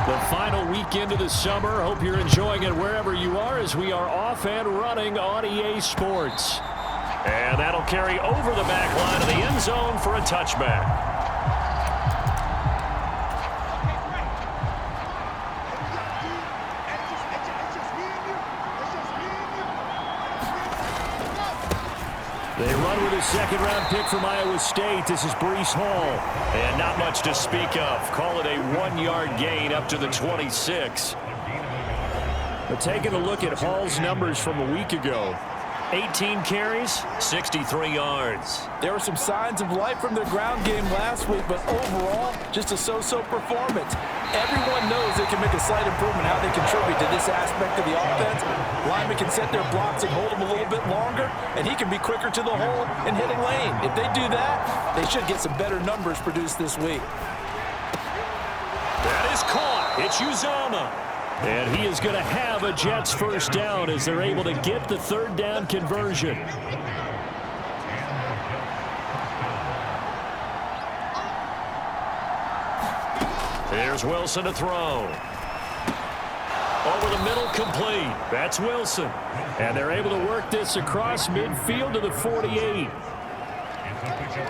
The final weekend of the summer. Hope you're enjoying it wherever you are as we are off and running on EA Sports. And that'll carry over the back line of the end zone for a touchback. They run with a second-round pick from Iowa State. This is Breece Hall. And not much to speak of. Call it a 1-yard gain up to the 26. But taking a look at Hall's numbers from a week ago. 18 carries, 63 yards. There were some signs of life from their ground game last week, but overall, just a so-so performance. Everyone knows they can make a slight improvement how they contribute to this aspect of the offense. Linemen can set their blocks and hold them a little bit longer, and he can be quicker to the hole and hit a lane. If they do that, they should get some better numbers produced this week. That is caught. It's Uzomah. And he is going to have a Jets first down as they're able to get the third down conversion. Here's Wilson to throw. Over the middle, complete. That's Wilson. And they're able to work this across midfield to the 48.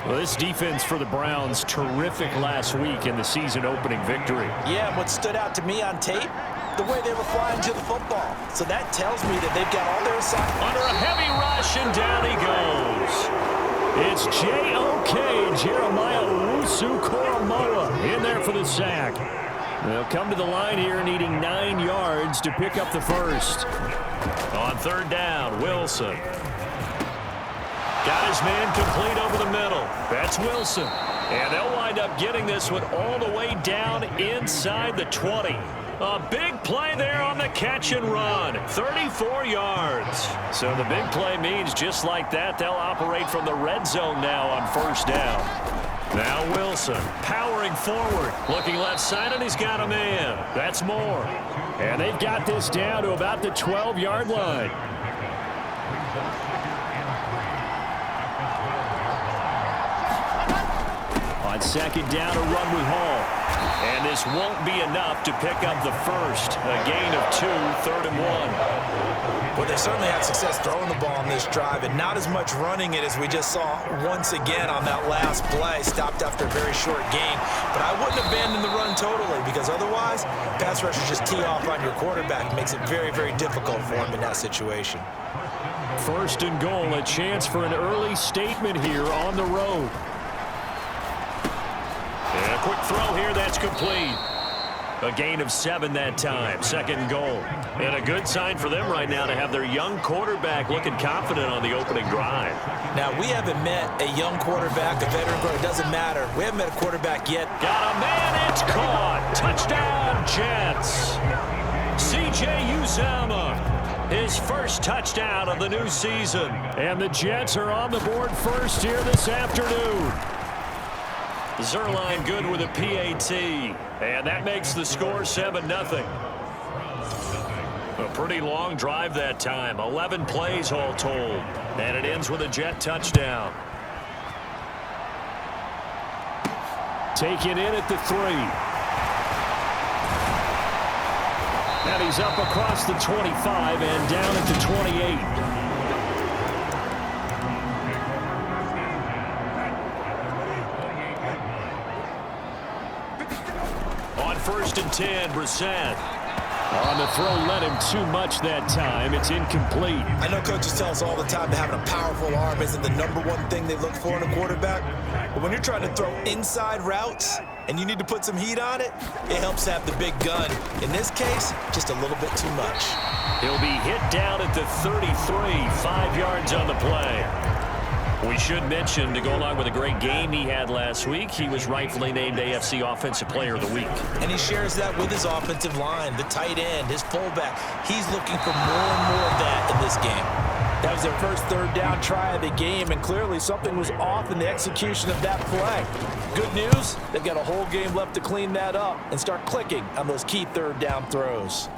Well, this defense for the Browns, terrific last week in the season-opening victory. Yeah, and what stood out to me on tape, the way they were flying to the football. So that tells me that they've got all their assignments. Under a heavy rush, and down he goes. It's J.O.K. Jeremiah Owusu-Koramoah in there for the sack. They'll come to the line here needing 9 yards to pick up the first. On third down, Wilson. Got his man complete over the middle. That's Wilson. And they'll wind up getting this one all the way down inside the 20. A big play there on the catch and run. 34 yards. So the big play means just like that, they'll operate from the red zone now on first down. Now Wilson powering forward. Looking left side, and he's got a man. That's Moore. And they've got this down to about the 12-yard line. On second down, a run with Hall. And this won't be enough to pick up the first. A gain of 2, 3rd and 1. Well, they certainly had success throwing the ball on this drive, and not as much running it as we just saw once again on that last play. Stopped after a very short gain. But I wouldn't abandon the run totally, because otherwise, pass rushers just tee off on your quarterback. It makes it very, very difficult for him in that situation. First and goal, a chance for an early statement here on the road. And a quick throw here, that's complete. A gain of 7 that time, second and goal. And a good sign for them right now to have their young quarterback looking confident on the opening drive. Now, we haven't met a young quarterback, a veteran quarterback, it doesn't matter. We haven't met a quarterback yet. Got a man, it's caught. Touchdown, Jets. C.J. Uzomah, his first touchdown of the new season. And the Jets are on the board first here this afternoon. Zerline good with a PAT, and that makes the score 7-0. A pretty long drive that time, 11 plays all told, and it ends with a Jet touchdown. Taken in at the 3. And he's up across the 25 and down at the 28. First and 10, Brissett. On the throw, led him too much that time. It's incomplete. I know coaches tell us all the time that having a powerful arm isn't the #1 thing they look for in a quarterback. But when you're trying to throw inside routes and you need to put some heat on it, it helps to have the big gun. In this case, just a little bit too much. He'll be hit down at the 33, 5 yards on the play. We should mention, to go along with a great game he had last week, he was rightfully named AFC Offensive Player of the Week. And he shares that with his offensive line, the tight end, his fullback. He's looking for more and more of that in this game. That was their first third down try of the game, and clearly something was off in the execution of that play. Good news, they've got a whole game left to clean that up and start clicking on those key third down throws.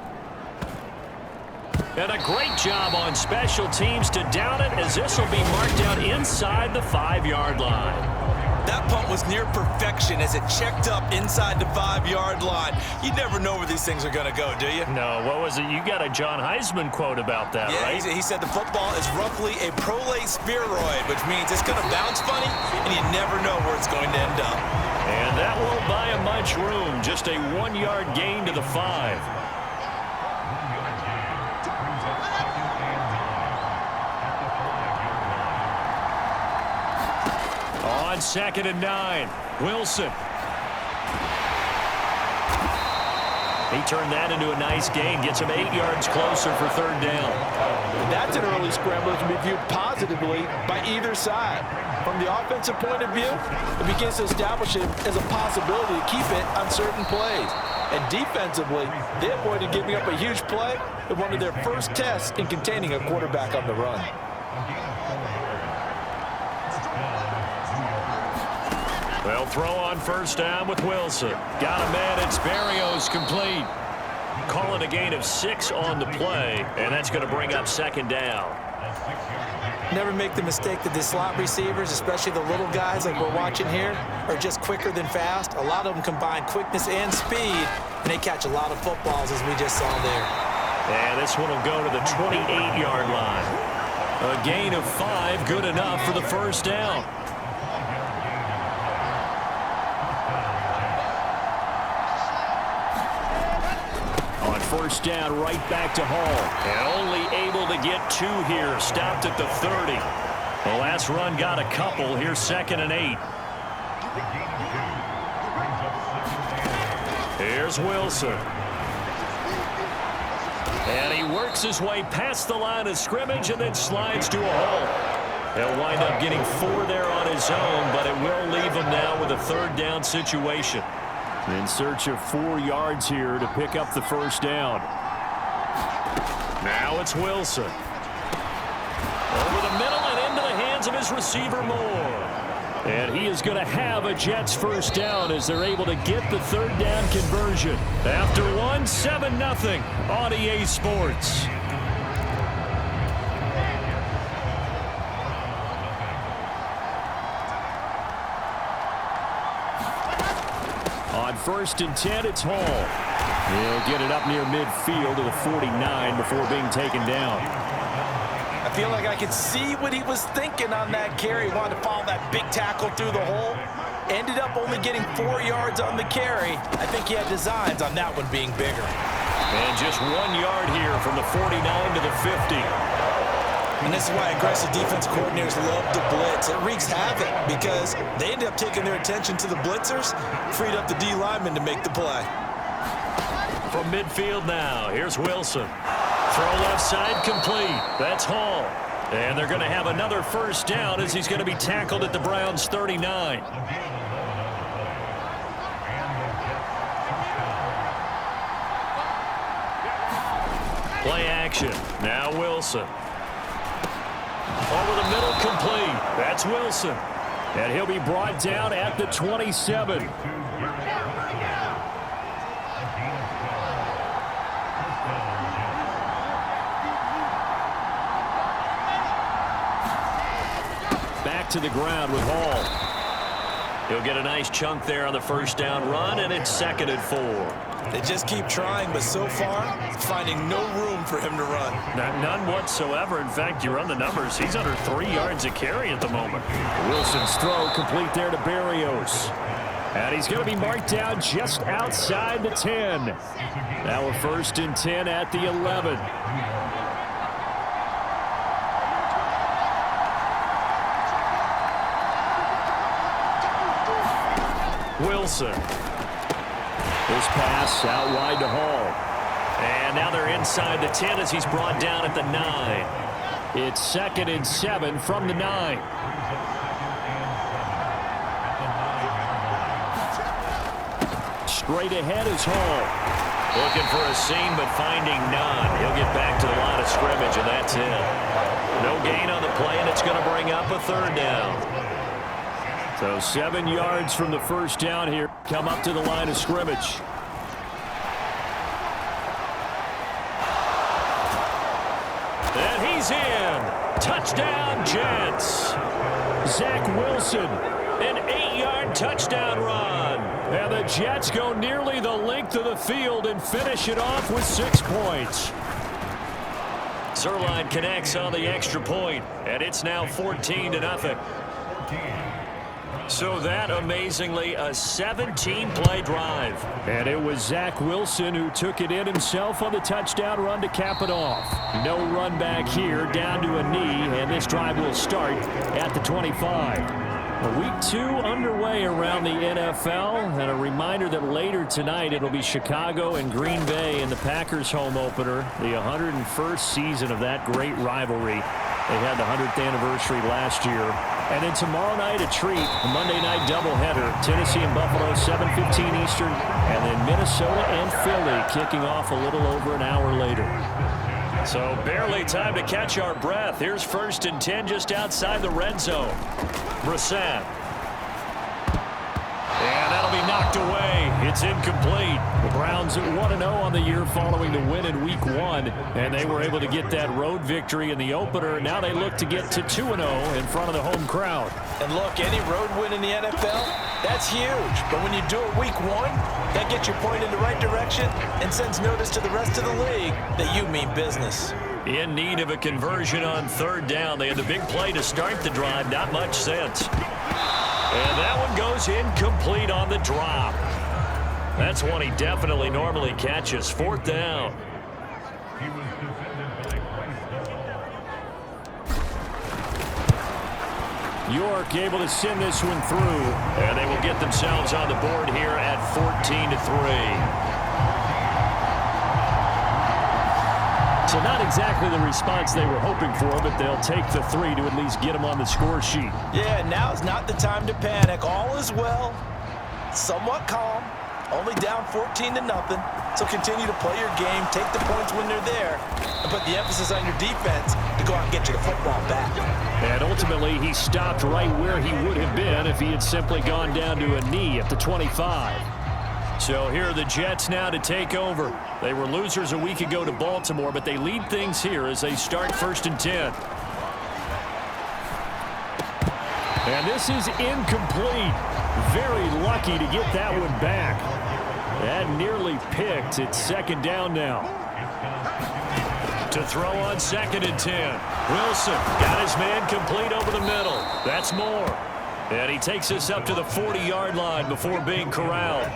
And a great job on special teams to down it, as this will be marked out inside the 5-yard line. That punt was near perfection as it checked up inside the 5-yard line. You never know where these things are going to go, do you? No, what was it? You got a John Heisman quote about that, right? Yeah, he said the football is roughly a prolate spheroid, which means it's going to bounce funny, and you never know where it's going to end up. And that won't buy him much room. Just a 1-yard gain to the 5. On 2nd and 9, Wilson. He turned that into a nice gain, gets him 8 yards closer for 3rd down. That's an early scramble that can be viewed positively by either side. From the offensive point of view, it begins to establish it as a possibility to keep it on certain plays. And defensively, they avoided giving up a huge play in one of their first tests in containing a quarterback on the run. They'll throw on 1st down with Wilson. Got a man. It's Berrios complete. Call it a gain of 6 on the play, and that's going to bring up 2nd down. Never make the mistake that the slot receivers, especially the little guys like we're watching here, are just quicker than fast. A lot of them combine quickness and speed, and they catch a lot of footballs, as we just saw there. And this one will go to the 28-yard line. A gain of 5, good enough for the 1st down. On 1st down, right back to Hall. And only able to get 2 here. Stopped at the 30. The last run got a couple. Here's 2nd and 8. Here's Wilson. And he works his way past the line of scrimmage and then slides to a halt. He'll wind up getting 4 there on his own, but it will leave him now with a 3rd down situation. In search of 4 yards here to pick up the 1st down. Now it's Wilson. Over the middle and into the hands of his receiver Moore. And he is going to have a Jets 1st down as they're able to get the 3rd down conversion. After 1, 7-0 on EA Sports. On 1st and 10, it's Hall. He'll get it up near midfield to the 49 before being taken down. I feel like I could see what he was thinking on that carry. He wanted to follow that big tackle through the hole. Ended up only getting 4 yards on the carry. I think he had designs on that one being bigger. And just 1 yard here from the 49 to the 50. And this is why aggressive defense coordinators love to blitz. It wreaks havoc because they end up taking their attention to the blitzers, freed up the D lineman to make the play. From midfield now, here's Wilson. Throw left side complete. That's Hall. And they're going to have another 1st down as he's going to be tackled at the Browns' 39. Play action. Now Wilson. Over the middle, complete. That's Wilson. And he'll be brought down at the 27. Back to the ground with Hall. He'll get a nice chunk there on the 1st down run, and it's 2nd and 4. They just keep trying, but so far, finding no room for him to run. None whatsoever. In fact, you run the numbers. He's under 3 yards a carry at the moment. Wilson's throw complete there to Berrios. And he's going to be marked down just outside the 10. Now we're 1st and 10 at the 11. Wilson. This pass out wide to Hall. And now they're inside the 10 as he's brought down at the 9. It's 2nd and 7 from the 9. Straight ahead is Hall. Looking for a seam, but finding none. He'll get back to the line of scrimmage, and that's it. No gain on the play, and it's going to bring up a 3rd down. So 7 yards from the 1st down here. Come up to the line of scrimmage. And he's in. Touchdown, Jets. Zach Wilson, an 8 30-yard touchdown run. And the Jets go nearly the length of the field and finish it off with 6 points. Zerline connects on the extra point, and it's now 14-0. So that, amazingly, a 17-play drive. And it was Zach Wilson who took it in himself on the touchdown run to cap it off. No run back here, down to a knee, and this drive will start at the 25. Week 2 underway around the NFL, and a reminder that later tonight it'll be Chicago and Green Bay in the Packers home opener, the 101st season of that great rivalry. They had the 100th anniversary last year. And then tomorrow night a treat, a Monday night doubleheader, Tennessee and Buffalo, 7:15 Eastern, and then Minnesota and Philly kicking off a little over an hour later. So barely time to catch our breath. Here's 1st and 10 just outside the red zone. Brissett. And that'll be knocked away. It's incomplete. The Browns at 1-0 on the year following the win in Week 1, and they were able to get that road victory in the opener. Now they look to get to 2-0 in front of the home crowd. And look, any road win in the NFL, that's huge. But when you do it Week 1, that gets your point in the right direction and sends notice to the rest of the league that you mean business. In need of a conversion on 3rd down. They had the big play to start the drive. Not much sense. And that one goes incomplete on the drop. That's one he definitely normally catches. 4th down. York able to send this one through, and they will get themselves on the board here at 14-3. So not exactly the response they were hoping for, but they'll take the 3 to at least get them on the score sheet. Yeah, now's not the time to panic. All is well, somewhat calm, only down 14-0. So continue to play your game, take the points when they're there, and put the emphasis on your defense to go out and get you the football back. And ultimately, he stopped right where he would have been if he had simply gone down to a knee at the 25. So here are the Jets now to take over. They were losers a week ago to Baltimore, but they lead things here as they start 1st and 10. And this is incomplete. Very lucky to get that one back. That nearly picked. It's 2nd down now. To throw on 2nd and 10. Wilson got his man complete over the middle. That's more. And he takes us up to the 40-yard line before being corralled.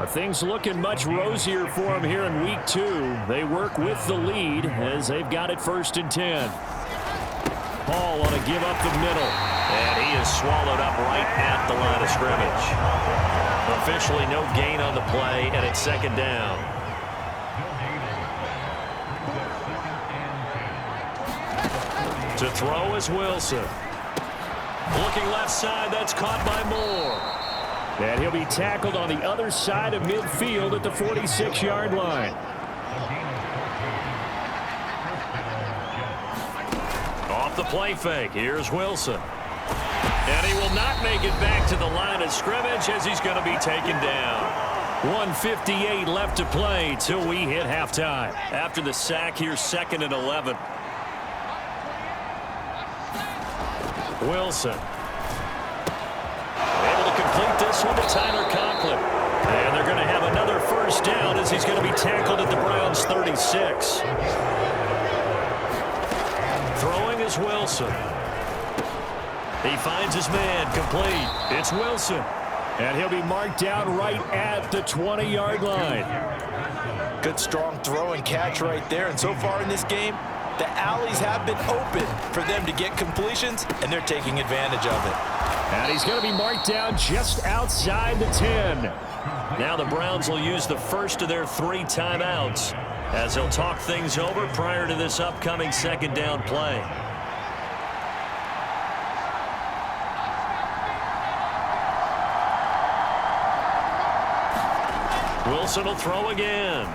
Things looking much rosier for him here in Week 2. They work with the lead as they've got it 1st and 10. Hall on a give up the middle. And he is swallowed up right at the line of scrimmage. Officially no gain on the play, and it's 2nd down. To throw is Wilson. Looking left side, that's caught by Moore. And he'll be tackled on the other side of midfield at the 46-yard line. Off the play fake, here's Wilson. And he will not make it back to the line of scrimmage as he's going to be taken down. 1:58 left to play till we hit halftime. After the sack, here's 2nd and 11. Wilson. Complete this one to Tyler Conklin. And they're going to have another 1st down as he's going to be tackled at the Browns' 36. Throwing is Wilson. He finds his man complete. It's Wilson. And he'll be marked down right at the 20-yard line. Good strong throw and catch right there. And so far in this game, the alleys have been open for them to get completions, and they're taking advantage of it. And he's going to be marked down just outside the 10. Now the Browns will use the first of their 3 timeouts as they'll talk things over prior to this upcoming 2nd down play. Wilson will throw again.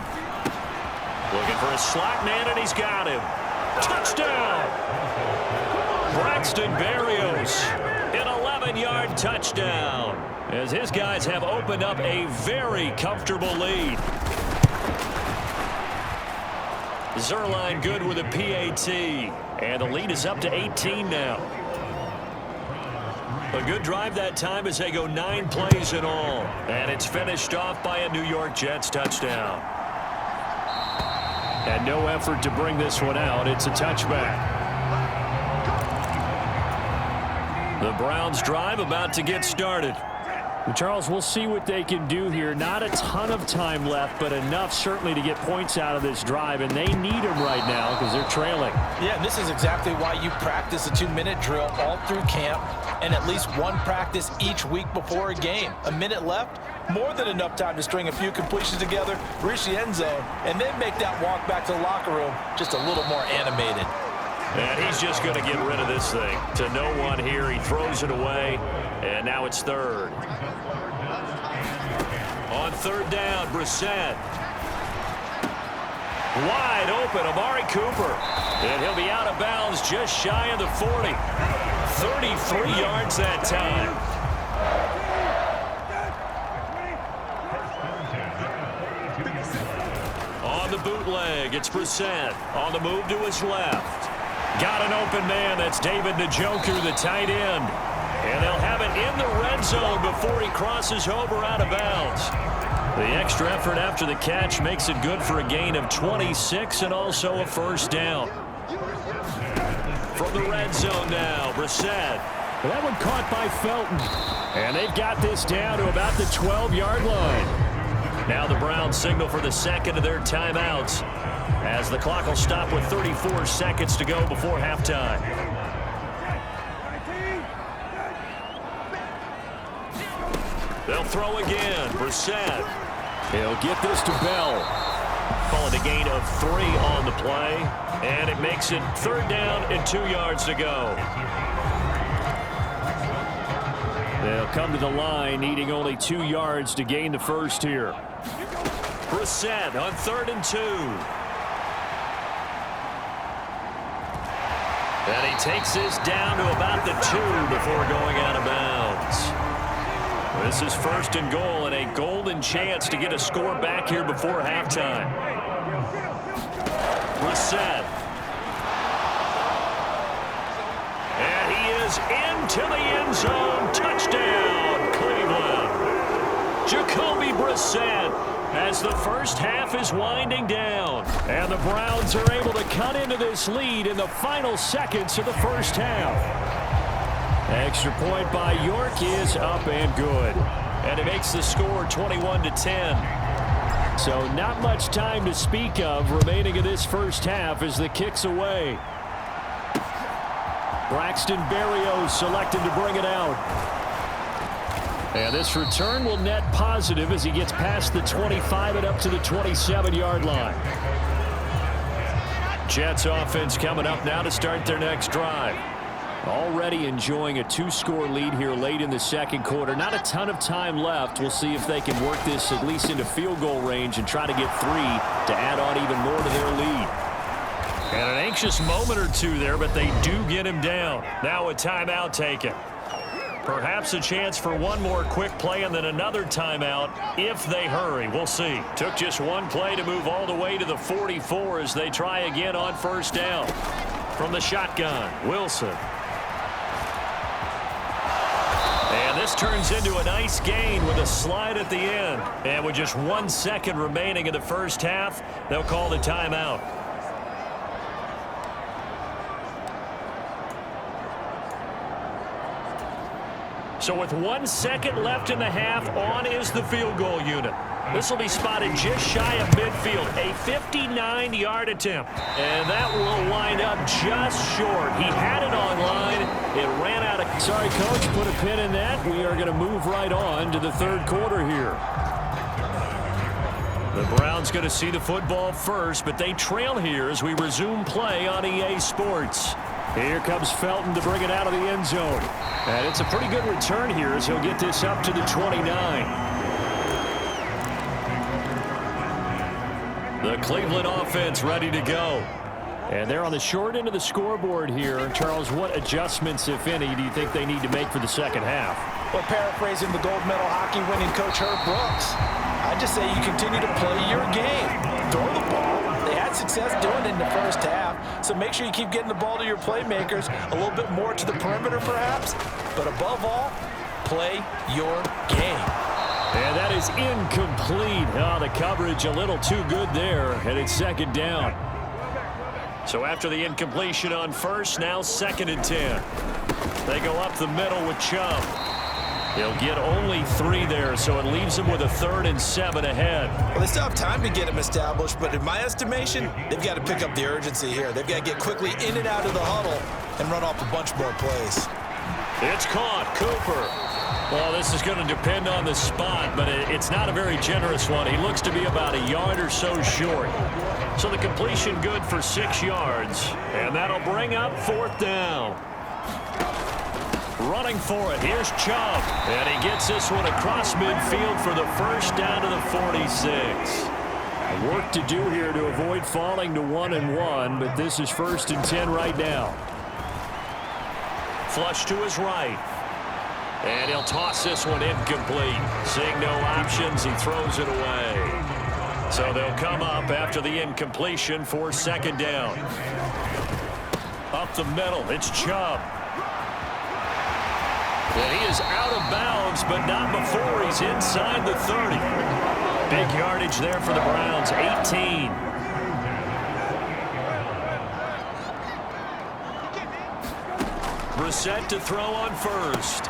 Looking for a slot man, and he's got him. Touchdown! Braxton Berrios. An 11-yard touchdown as his guys have opened up a very comfortable lead. Zerline good with a PAT, and the lead is up to 18 now. A good drive that time as they go 9 plays in all. And it's finished off by a New York Jets touchdown. And no effort to bring this one out. It's a touchback. The Browns drive about to get started. And Charles, we'll see what they can do here. Not a ton of time left, but enough certainly to get points out of this drive, and they need them right now because they're trailing. Yeah, and this is exactly why you practice a 2-minute drill all through camp and at least one practice each week before a game. A minute left, more than enough time to string a few completions together, reach the end zone, and then make that walk back to the locker room just a little more animated. And he's just going to get rid of this thing. To no one here, he throws it away, and now it's third. On third down, Brissett. Wide open, Amari Cooper. And he'll be out of bounds just shy of the 40. 33 yards that time. On the bootleg, it's Brissett. On the move to his left. Got an open man. That's David Njoku, the tight end. And they'll have it in the red zone before he crosses over out of bounds. The extra effort after the catch makes it good for a gain of 26 and also a first down. From the red zone now, Brissett. That one caught by Felton. And they've got this down to about the 12-yard line. Now the Browns signal for the second of their timeouts as the clock will stop with 34 seconds to go before halftime. They'll throw again. Brissett. He'll get this to Bell. Call it a gain of 3 on the play. And it makes it third down and 2 yards to go. They'll come to the line, needing only 2 yards to gain the first here. Brissett on 3rd and 2. And he takes this down to about the 2 before going out of bounds. This is 1st and goal and a golden chance to get a score back here before halftime. Brissett. And he is into the end zone. Touchdown, Cleveland. Jacoby Brissett as the first half is winding down. And the Browns are able to cut into this lead in the final seconds of the first half. Extra point by York is up and good. And it makes the score 21-10. So not much time to speak of remaining in this first half as the kick's away. Braxton Berrios selected to bring it out. And this return will net positive as he gets past the 25 and up to the 27-yard line. Jets offense coming up now to start their next drive. Already enjoying a 2-score lead here late in the second quarter. Not a ton of time left. We'll see if they can work this at least into field goal range and try to get 3 to add on even more to their lead. And an anxious moment or two there, but they do get him down. Now a timeout taken. Perhaps a chance for one more quick play and then another timeout if they hurry. We'll see. Took just one play to move all the way to the 44 as they try again on first down. From the shotgun, Wilson. And this turns into a nice gain with a slide at the end. And with just 1 second remaining in the first half, they'll call the timeout. So with 1 second left in the half, on is the field goal unit. This will be spotted just shy of midfield, a 59-yard attempt. And that will wind up just short. He had it on line. It ran out of... Sorry, Coach, put a pin in that. We are going to move right on to the third quarter here. The Browns going to see the football first, but they trail here as we resume play on EA Sports. Here comes Felton to bring it out of the end zone. And it's a pretty good return here as he'll get this up to the 29. The Cleveland offense ready to go. And they're on the short end of the scoreboard here. Charles, what adjustments, if any, do you think they need to make for the second half? Well, paraphrasing the gold medal hockey winning coach Herb Brooks, I just say you continue to play your game. Throw the ball. They had success doing it in the first half, so make sure you keep getting the ball to your playmakers, a little bit more to the perimeter perhaps, but above all, play your game. And that is incomplete. Oh, the coverage a little too good there, and it's second down. So after the incompletion on first, now 2nd and 10. They go up the middle with Chubb. He'll get only 3 there, so it leaves him with a 3rd and 7 ahead. Well, they still have time to get him established, but in my estimation, they've got to pick up the urgency here. They've got to get quickly in and out of the huddle and run off a bunch more plays. It's caught. Cooper. Well, this is going to depend on the spot, but it's not a very generous one. He looks to be about a yard or so short. So the completion good for 6 yards, and that'll bring up 4th down. Running for it. Here's Chubb, and he gets this one across midfield for the first down to the 46. Work to do here to avoid falling to 1-1, but this is 1st and 10 right now. Flush to his right. And he'll toss this one incomplete. Seeing no options, he throws it away. So they'll come up after the incompletion for 2nd down. Up the middle, it's Chubb. And he is out of bounds, but not before he's inside the 30. Big yardage there for the Browns, 18. Brissett to throw on first.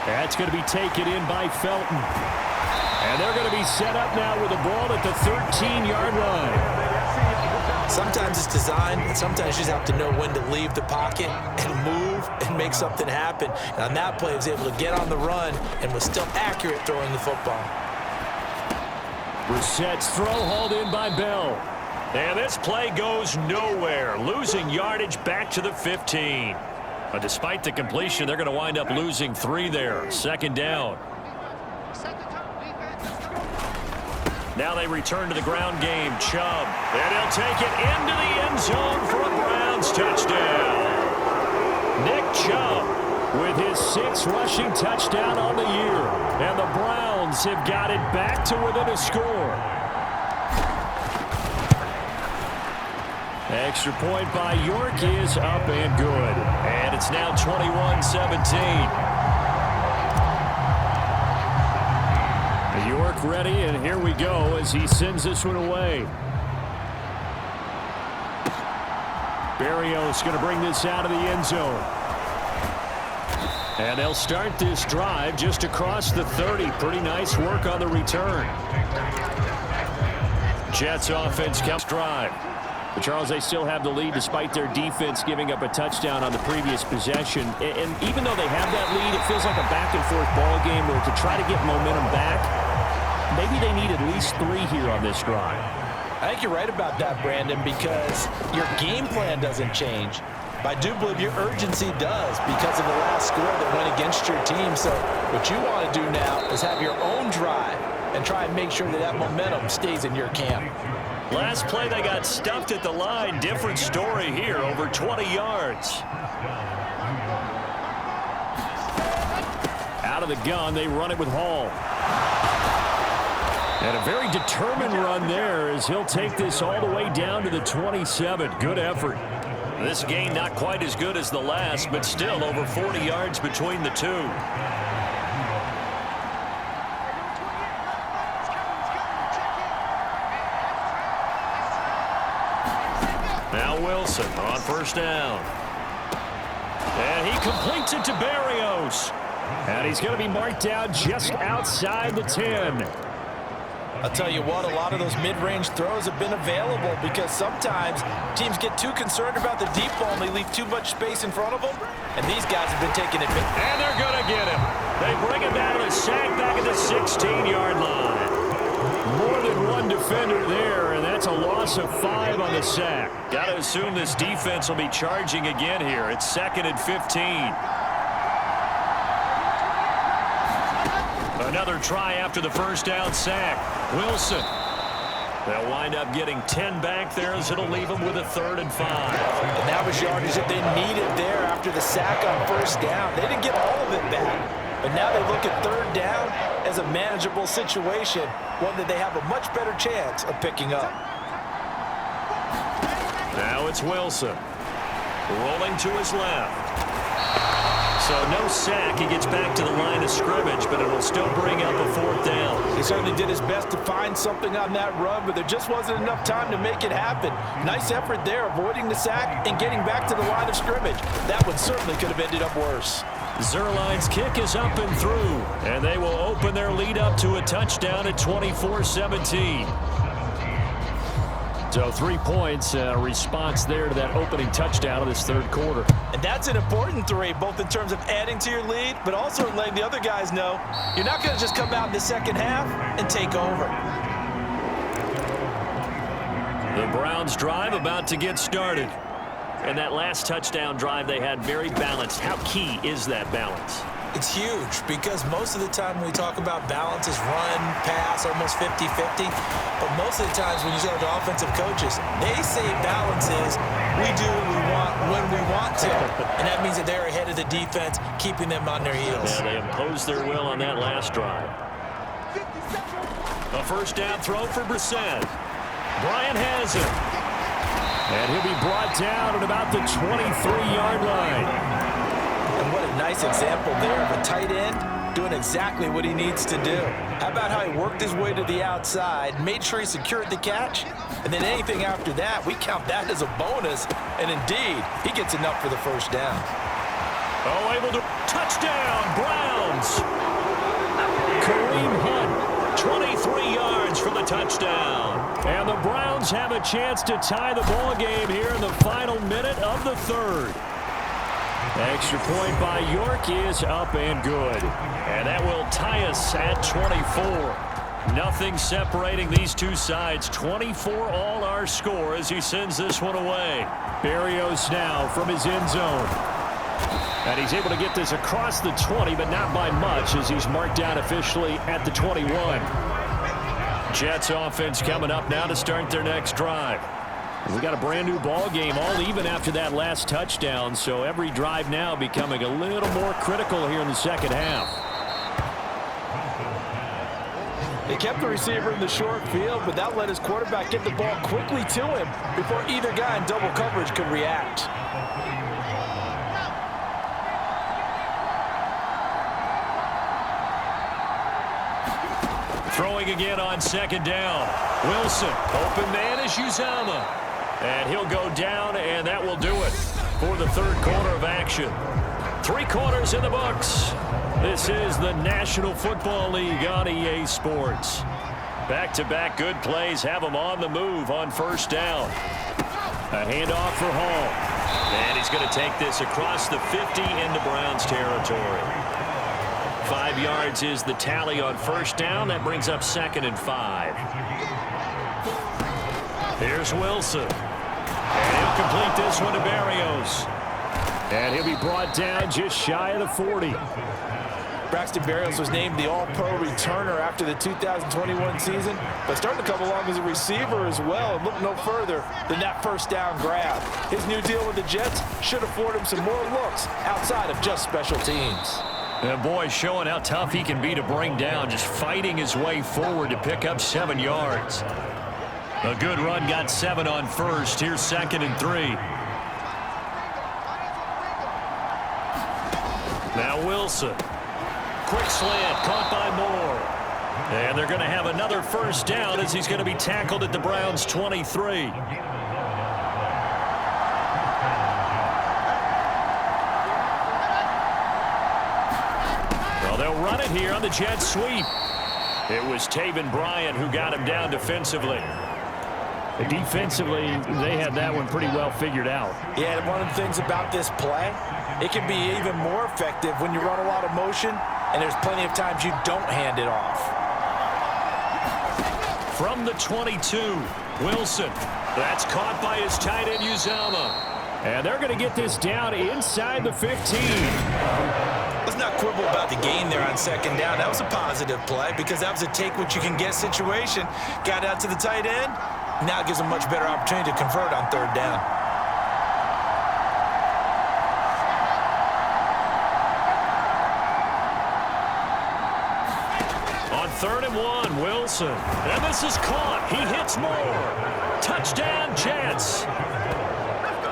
That's going to be taken in by Felton. And they're going to be set up now with the ball at the 13-yard line. Sometimes it's designed, and sometimes you just have to know when to leave the pocket and move and make something happen. And on that play, he was able to get on the run and was still accurate throwing the football. Brissett's throw hauled in by Bell. And this play goes nowhere, losing yardage back to the 15. But despite the completion, they're going to wind up losing 3 there. 2nd down. Now they return to the ground game. Chubb. And he'll take it into the end zone for a Browns touchdown. Nick Chubb with his 6th rushing touchdown on the year. And the Browns have got it back to within a score. Extra point by York is up and good. And it's now 21-17. York ready, and here we go as he sends this one away. Berrios going to bring this out of the end zone. And they'll start this drive just across the 30. Pretty nice work on the return. Jets offense comes drive. But Charles, they still have the lead despite their defense giving up a touchdown on the previous possession. And even though they have that lead, it feels like a back-and-forth ball game where to try to get momentum back, maybe they need at least 3 here on this drive. I think you're right about that, Brandon, because your game plan doesn't change. But I do believe your urgency does because of the last score that went against your team. So what you want to do now is have your own drive and try and make sure that that momentum stays in your camp. Last play, they got stuffed at the line. Different story here, over 20 yards. Out of the gun, they run it with Hall. And a very determined run there as he'll take this all the way down to the 27. Good effort. This gain not quite as good as the last, but still over 40 yards between the two. Now Wilson on first down. And he completes it to Berrios. And he's going to be marked down just outside the 10. I'll tell you what, a lot of those mid-range throws have been available because sometimes teams get too concerned about the deep ball and they leave too much space in front of them. And these guys have been taking advantage. And they're going to get him. They bring him down to the sack back at the 16-yard line. More than one defender there, and that's a loss of 5 on the sack. Got to assume this defense will be charging again here. It's 2nd and 15. Another try after the first down sack. Wilson. They'll wind up getting 10 back there as it'll leave them with a 3rd and 5. And that was yardage that they needed there after the sack on first down. They didn't get all of it back. But now they look at 3rd down as a manageable situation, one that they have a much better chance of picking up. Now it's Wilson. Rolling to his left. So no sack. He gets back to the line of scrimmage, but it'll still bring up a 4th down. He certainly did his best to find something on that run, but there just wasn't enough time to make it happen. Nice effort there, avoiding the sack and getting back to the line of scrimmage. That one certainly could have ended up worse. Zerline's kick is up and through, and they will open their lead up to a touchdown at 24-17. So 3 points, response there to that opening touchdown of this 3rd quarter. And that's an important 3, both in terms of adding to your lead, but also letting the other guys know you're not going to just come out in the second half and take over. The Browns drive about to get started. And that last touchdown drive they had very balanced. How key is that balance? It's huge because most of the time when we talk about balance is run, pass, almost 50-50. But most of the times when you talk to offensive coaches, they say balance is we do what we want when we want to. And that means that they're ahead of the defense, keeping them on their heels. Yeah, they imposed their will on that last drive. A 1st down throw for Brissett. Bryant has it. And he'll be brought down at about the 23-yard line. And what a nice example there of a tight end doing exactly what he needs to do. How about how he worked his way to the outside, made sure he secured the catch, and then anything after that, we count that as a bonus. And indeed, he gets enough for the 1st down. Oh, able to touchdown, Browns. Kareem Hunt, 23 yards for the touchdown. And the Browns have a chance to tie the ball game here in the final minute of the 3rd. Extra point by York is up and good. And that will tie us at 24. Nothing separating these two sides. 24 all our score as he sends this one away. Berrios now from his end zone. And he's able to get this across the 20, but not by much as he's marked down officially at the 21. Jets offense coming up now to start their next drive. We got a brand new ball game, all even after that last touchdown, so every drive now becoming a little more critical here in the second half. They kept the receiver in the short field, but that let his quarterback get the ball quickly to him before either guy in double coverage could react. Throwing again on 2nd down. Wilson, open man is Uzomah. And he'll go down, and that will do it for the 3rd quarter of action. 3 quarters in the books. This is the National Football League on EA Sports. Back-to-back good plays have them on the move on 1st down. A handoff for Hall. And he's going to take this across the 50 into Browns territory. 5 yards is the tally on 1st down. That brings up 2nd and 5. Here's Wilson. And he'll complete this one to Berrios. And he'll be brought down just shy of the 40. Braxton Berrios was named the All-Pro returner after the 2021 season, but starting to come along as a receiver as well and look no further than that 1st down grab. His new deal with the Jets should afford him some more looks outside of just special teams. And boy, showing how tough he can be to bring down, just fighting his way forward to pick up 7 yards. A good run, got 7 on 1st. Here's 2nd and 3. Now Wilson. Quick slant, caught by Moore. And they're going to have another 1st down as he's going to be tackled at the Browns' 23. Well, they'll run it here on the jet sweep. It was Taven Bryan who got him down defensively. Defensively, they had that one pretty well figured out. Yeah, and one of the things about this play, it can be even more effective when you run a lot of motion and there's plenty of times you don't hand it off. From the 22, Wilson. That's caught by his tight end, Uzomah. And they're going to get this down inside the 15. Let's not quibble about the gain there on 2nd down. That was a positive play because that was a take-what-you-can-get situation. Got out to the tight end. Now it gives them much better opportunity to convert on 3rd down. On 3rd and 1, Wilson. And this is caught. He hits Moore. Touchdown, Jets.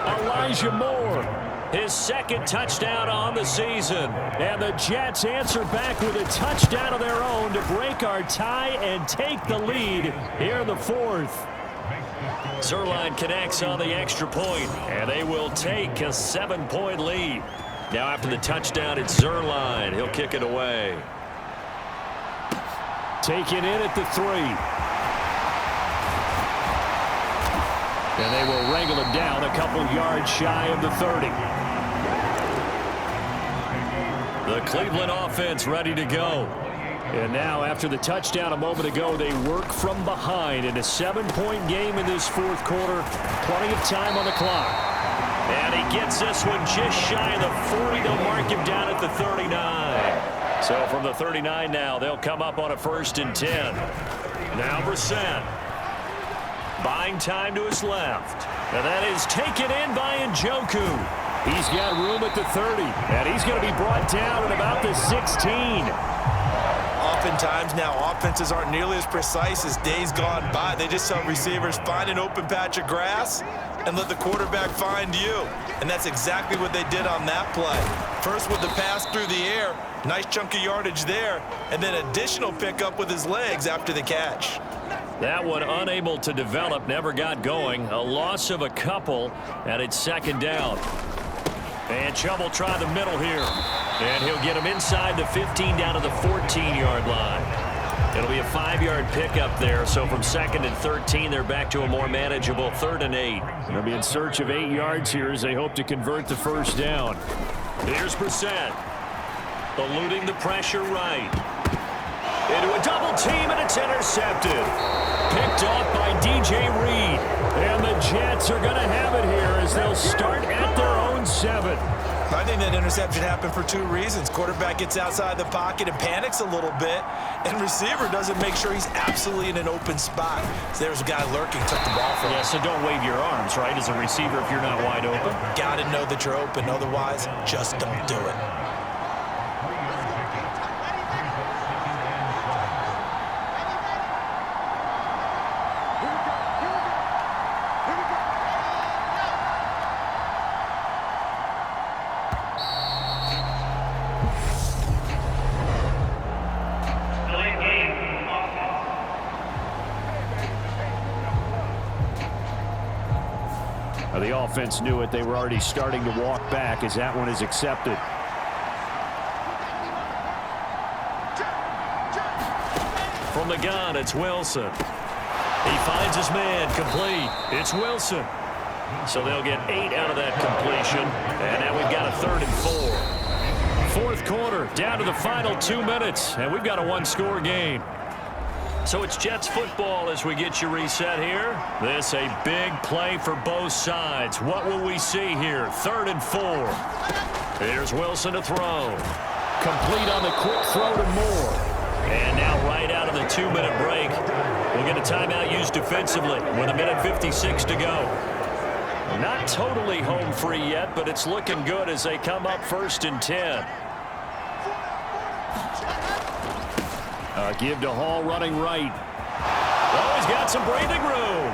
Elijah Moore his second touchdown on the season. And the Jets answer back with a touchdown of their own to break our tie and take the lead here in the fourth. Zuerlein connects on the extra point, and they will take a 7-point lead. Now after the touchdown, it's Zuerlein. He'll kick it away. Taken in at the 3. And they will wrangle him down a couple yards shy of the 30. The Cleveland offense ready to go. And now after the touchdown a moment ago, they work from behind in a 7-point game in this fourth quarter. Plenty of time on the clock. And he gets this one just shy of the 40. They'll mark him down at the 39. So from the 39 now, they'll come up on a 1st and 10. Now Brissett. Buying time to his left. And that is taken in by Njoku. He's got room at the 30. And he's going to be brought down at about the 16. Oftentimes now, offenses aren't nearly as precise as days gone by. They just tell receivers, find an open patch of grass and let the quarterback find you. And that's exactly what they did on that play. First with the pass through the air, nice chunk of yardage there, and then additional pickup with his legs after the catch. That one unable to develop, never got going. A loss of a couple, and it's 2nd down. And Chubb will try the middle here. And he'll get him inside the 15 down to the 14-yard line. It'll be a 5-yard pickup there. So from 2nd and 13, they're back to a more manageable 3rd and 8. They'll be in search of 8 yards here as they hope to convert the 1st down. Here's Brissett. Eluding the pressure right. Into a double team, and it's intercepted. Picked off by DJ Reed. And the Jets are going to have it here as they'll start at their own 7. I think that interception happened for 2 reasons. Quarterback gets outside the pocket and panics a little bit, and receiver doesn't make sure he's absolutely in an open spot. So there's a guy lurking, took the ball from him. Yeah, so don't wave your arms, right, as a receiver if you're not wide open. Got to know that you're open. Otherwise, just don't do it. The offense knew it. They were already starting to walk back as that one is accepted. From the gun, it's Wilson. He finds his man, complete. It's Wilson. So they'll get 8 out of that completion. And now we've got a 3rd and 4. Fourth quarter, down to the final 2 minutes. And we've got a 1-score game. So it's Jets football as we get you reset here. This a big play for both sides. What will we see here? 3rd and 4. Here's Wilson to throw. Complete on the quick throw to Moore. And now right out of the 2-minute break, we'll get a timeout used defensively with 1:56 to go. Not totally home free yet, but it's looking good as they come up 1st and 10. Give to Hall running right. Oh, he's got some breathing room.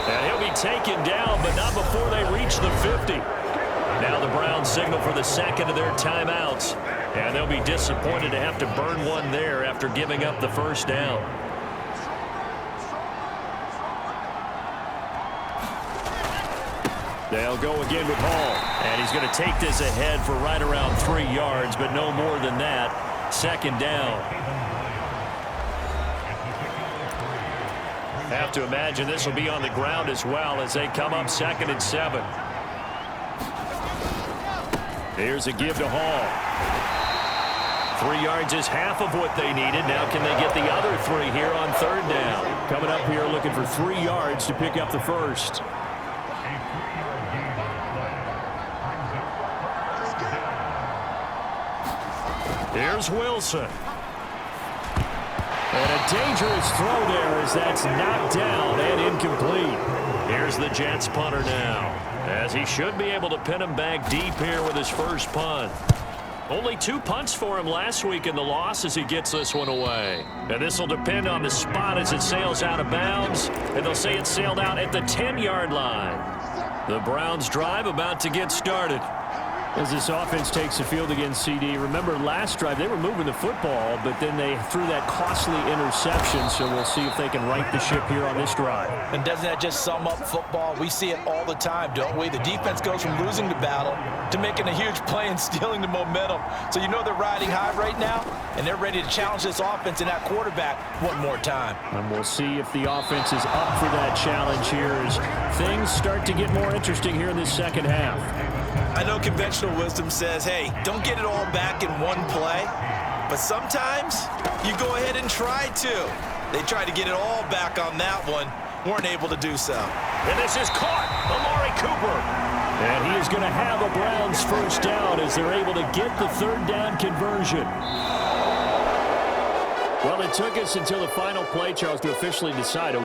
And he'll be taken down, but not before they reach the 50. Now the Browns signal for the 2nd of their timeouts. And they'll be disappointed to have to burn one there after giving up the 1st down. They'll go again with Hall. And he's going to take this ahead for right around 3 yards, but no more than that. 2nd down. Have to imagine this will be on the ground as well as they come up 2nd and 7. Here's a give to Hall. 3 yards is half of what they needed. Now can they get the other 3 here on 3rd down? Coming up here looking for 3 yards to pick up the 1st. Here's Wilson. And a dangerous throw there as that's knocked down and incomplete. Here's the Jets punter now, as he should be able to pin him back deep here with his first punt. Only 2 punts for him last week in the loss as he gets this one away. And this will depend on the spot as it sails out of bounds, and they'll say it sailed out at the 10-yard line. The Browns drive about to get started. As this offense takes the field against CD, remember last drive they were moving the football, but then they threw that costly interception, so we'll see if they can right the ship here on this drive. And doesn't that just sum up football? We see it all the time, don't we? The defense goes from losing the battle to making a huge play and stealing the momentum. So you know they're riding high right now, and they're ready to challenge this offense and that quarterback one more time. And we'll see if the offense is up for that challenge here as things start to get more interesting here in this second half. I know conventional wisdom says, hey, don't get it all back in one play, but sometimes you go ahead and try to. They tried to get it all back on that one, weren't able to do so. And this is caught. Amari Cooper. And he is going to have a Browns first down as they're able to get the third down conversion. Well, it took us until the final play, Charles, to officially decide